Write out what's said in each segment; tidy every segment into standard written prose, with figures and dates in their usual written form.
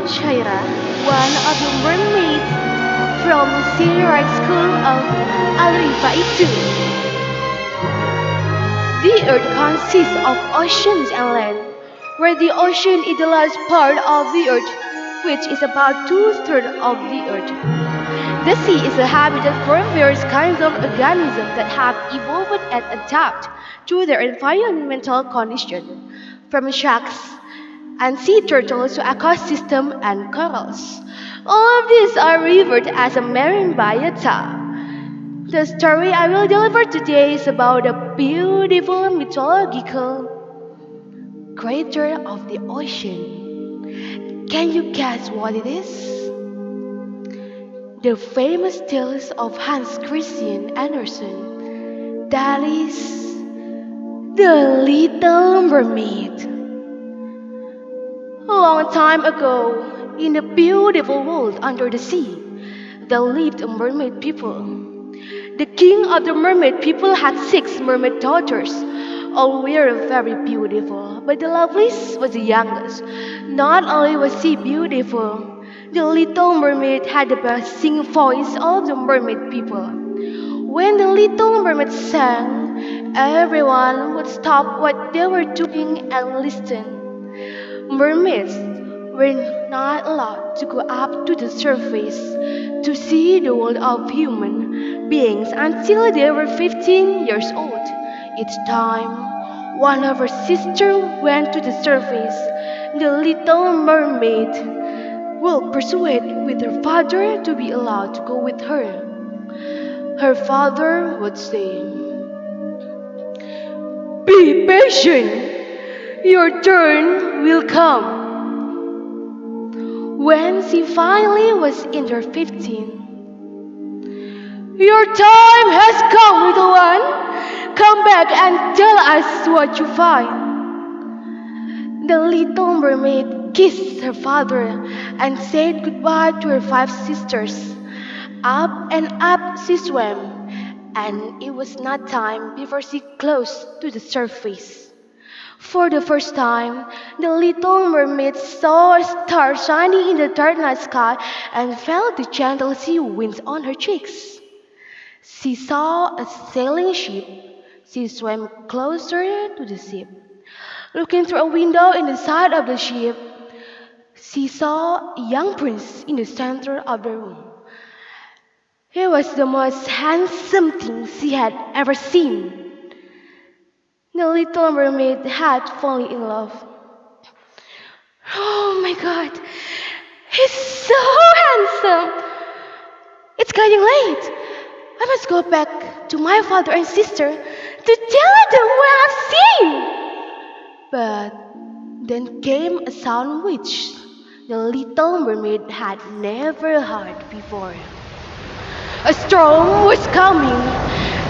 Shaira, one of the mermaids from Senior School of Al-Rifa'ie II. The Earth consists of oceans and land, where the ocean is the largest part of the Earth, which is about two-thirds of the Earth. The sea is a habitat for various kinds of organisms that have evolved and adapted to their environmental conditions, from sharks and sea turtles to ecosystem and corals. All of these are revered as a marine biota. The story I will deliver today is about a beautiful mythological creature of the ocean. Can you guess what it is? The famous tales of Hans Christian Andersen. That is the Little Mermaid. A long time ago, in a beautiful world under the sea, there lived a mermaid people. The king of the mermaid people had 6 mermaid daughters. All were very beautiful, but the loveliest was the youngest. Not only was she beautiful, the little mermaid had the best singing voice of the mermaid people. When the little mermaid sang, everyone would stop what they were doing and listen. Mermaids were not allowed to go up to the surface to see the world of human beings until they were 15 years old. Each time one of her sisters went to the surface, the little mermaid would persuade with her father to be allowed to go with her. Her father would say, "Be patient. Your turn will come." When she finally was in her 15, "Your time has come, little one. Come back and tell us what you find." The little mermaid kissed her father and said goodbye to her 5 sisters. Up and up she swam, and it was not time before she close to the surface. For the first time, the little mermaid saw a star shining in the dark night sky and felt the gentle sea winds on her cheeks. She saw a sailing ship. She swam closer to the ship. Looking through a window in the side of the ship, she saw a young prince in the center of the room. He was the most handsome thing she had ever seen. The little mermaid had fallen in love. "Oh my God, he's so handsome! It's getting late. I must go back to my father and sister to tell them what I've seen." But then came a sound which the little mermaid had never heard before. A storm was coming,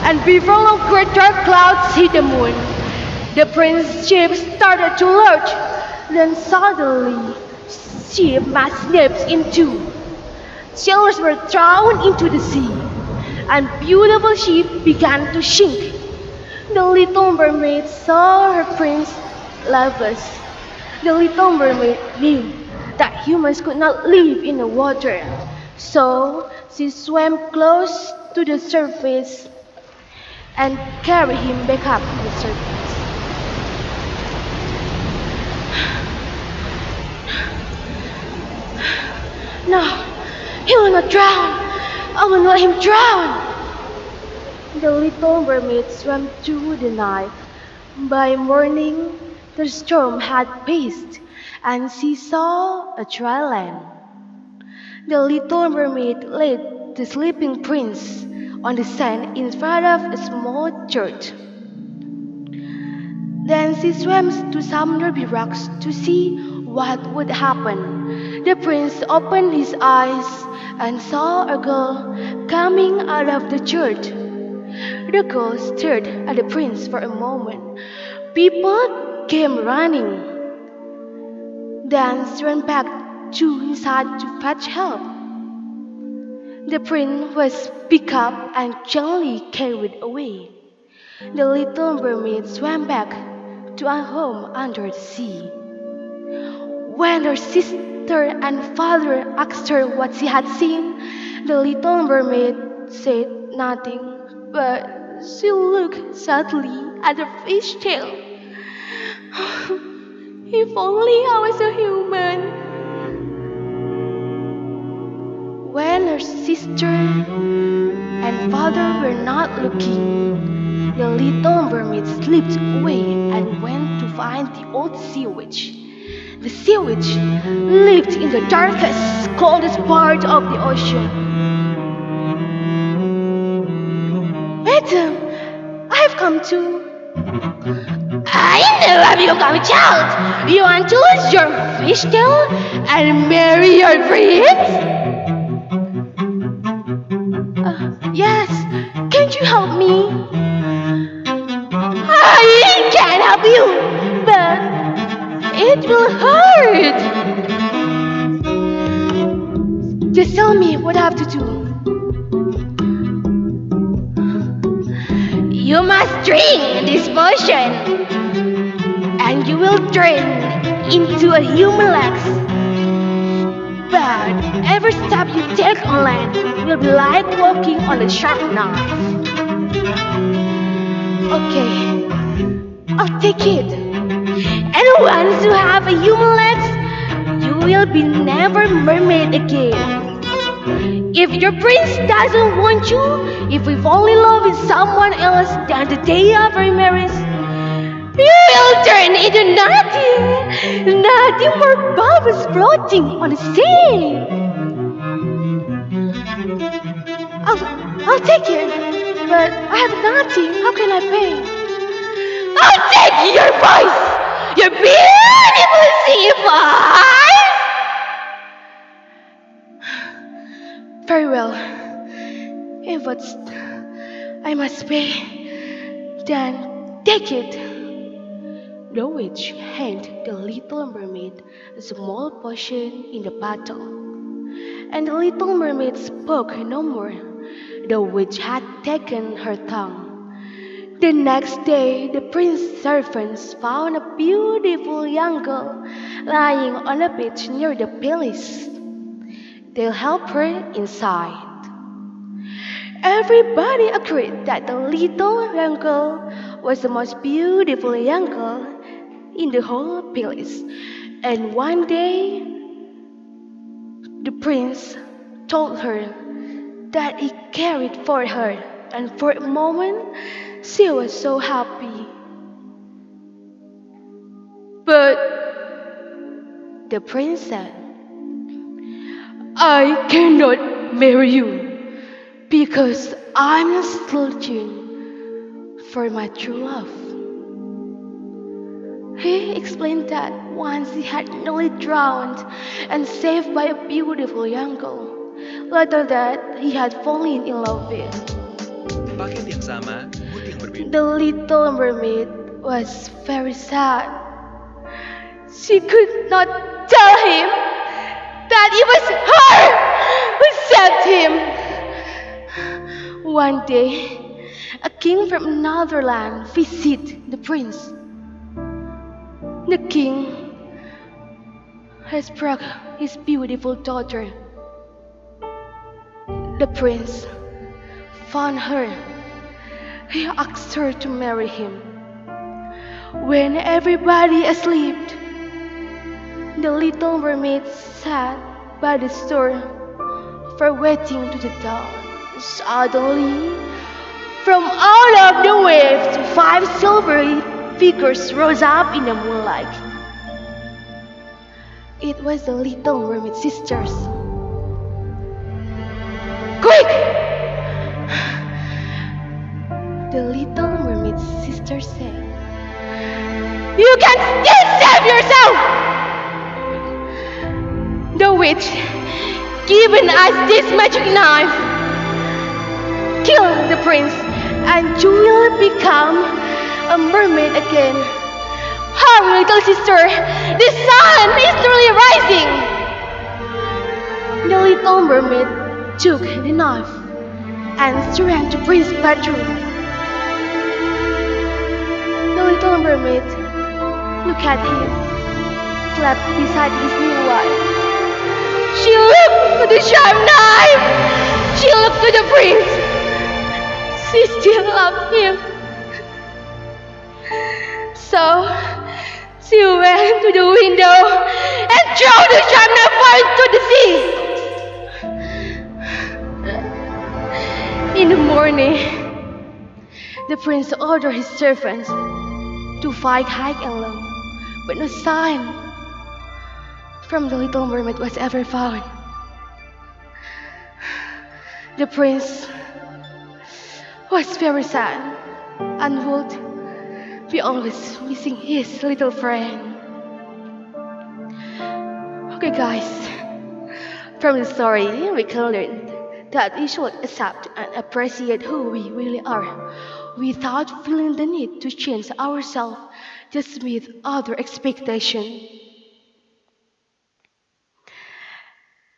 and before long great dark clouds hit the moon. The prince's ship started to lurch. Then suddenly, ship mast snapped in two. Sailors were thrown into the sea, and beautiful ship began to sink. The little mermaid saw her prince lifeless. The little mermaid knew that humans could not live in the water, so she swam close to the surface and carried him back up to the surface. "No, he will not drown. I will not let him drown." The little mermaid swam through the night. By morning, the storm had passed, and she saw a dry land. The little mermaid laid the sleeping prince on the sand in front of a small church. Then she swam to some nearby rocks to see what would happen. The prince opened his eyes and saw a girl coming out of the church. The girl stared at the prince for a moment. People came running. Then she ran back to inside to fetch help. The prince was picked up and gently carried away. The little mermaid swam back to her home under the sea. When her sister and father asked her what she had seen, the little mermaid said nothing, but she looked sadly at her fish tail. If only I was a human. When her sister and father were not looking, the little mermaid slipped away and went to find the old sea witch. The sea witch lived in the darkest, coldest part of the ocean. Madam, I have come to... I know have you come, child. You want to lose your fishtail and marry your prince? Yes, can't you help me? I can help you, but it will hurt. Just tell me what I have to do. You must drink this potion, and you will turn into a human legs. But every step you take on land will be like walking on a sharp knife. Okay, I'll take it. And once you have a human legs, you will be never mermaid again. If your prince doesn't want you, if we fall in love with someone else than the day of our marriage, you will turn into nothing more bubbles floating on the sea. I'll take it, but I have nothing. How can I pay? I'll take your voice, your beautiful sea voice. Very well. If it's I must pay, then take it. The witch handed the little mermaid a small potion in the bottle, and the little mermaid spoke no more. The witch had taken her tongue. The next day, the prince's servants found a beautiful young girl lying on a beach near the palace. They'll help her inside. Everybody agreed that the little young girl was the most beautiful young girl in the whole palace. And one day, the prince told her that he cared for her, and for a moment, she was so happy. But the prince said, I cannot marry you because I'm searching for my true love. He explained that once he had nearly drowned and saved by a beautiful young girl, later that he had fallen in love with. Paket yang sama, mood yang berbeda. The little mermaid was very sad. She could not tell him that it was her who saved him. One day, a king from another land visited the prince. The king has brought his beautiful daughter. The prince found her. He asked her to marry him. When everybody asleep, the little mermaid sat by the shore for waiting to the dawn. Suddenly, from out of the waves, 5 silvery figures rose up in the moonlight. It was the little mermaid sisters. Quick! The little mermaid sister said, You can still save yourself! The witch given us this magic knife. Kill the prince and you will become a mermaid again. Hurry, little sister, the sun is nearly rising. The little mermaid took the knife and ran to Prince's bedroom. The little mermaid looked at him, slept beside his new wife. She looked to the sharp knife. She looked to the prince. She still loved him. So she went to the window and threw the sharp knife far into the sea. In the morning, the prince ordered his servants to fight high and low, but no sign from the little mermaid was ever found. The prince was very sad and would be always missing his little friend. Okay, guys, from the story we can learn that we should accept and appreciate who we really are without feeling the need to change ourselves just to meet other expectations.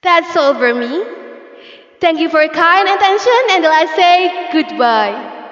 That's all for me. Thank you for your kind attention, and I say goodbye.